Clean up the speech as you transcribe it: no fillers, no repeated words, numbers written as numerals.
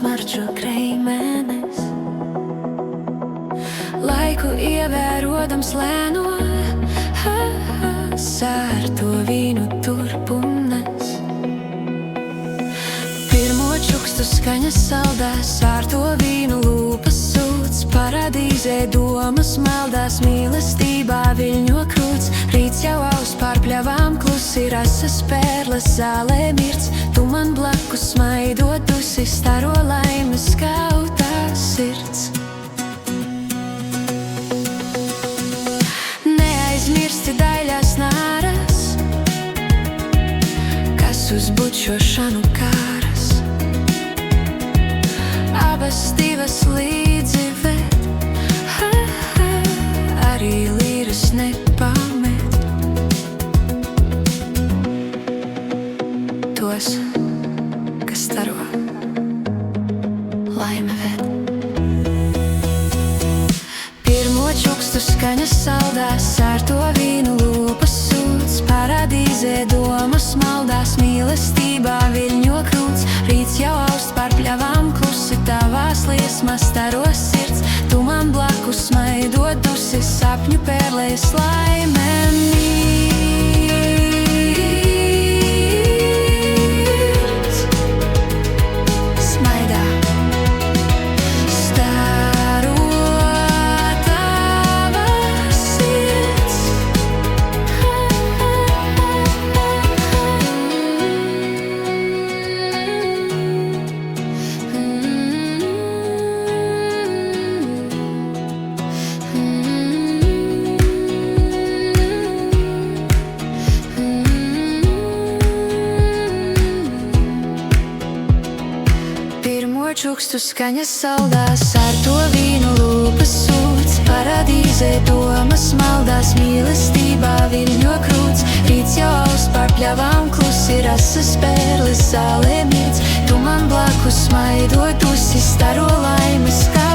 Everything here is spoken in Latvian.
smarčo kreimenes. Laiku ievērodams lēno, sērto vīnu turpunes. Pirmo čukstu skaņas saldās, sārto vīnu lūpas sūds. Paradīzē domas maldās, mīlestībā viļņo krūts. Rīts jau aus pār pļavām klusi, rasas pērles zālē mirts. Tu man blakus smaidot dusi, staro laimes kautā sirds. Neaizmirsti daļās nāras, kas uz bučošanu kāras. Abas divas līdzi ved, arī līras nepamet. Tos, kas staro, laime ved. Pirmo čukstu skaņas saldās, sārto vīnu lūpas sūds. Paradīzē domas maldās, mīlestībā viļņo krūts. Rīts jau aust pār pļavām klusi, tavās liesmas staro sirds. Tu man blakus smaidot dusi, sapņu pērlēs laime mirds. Smaidā staro tavas sirds. Pirmo čukstu skaņas saldās, sārto vīnu lūpas sūds. Paradīzē domas maldās, mīlestībā viļņo krūts. Rīts jau aust pār pļavām klusi, rasas pērles zālē mirts. Tu man blakus smaidot dusi, staro laimes kā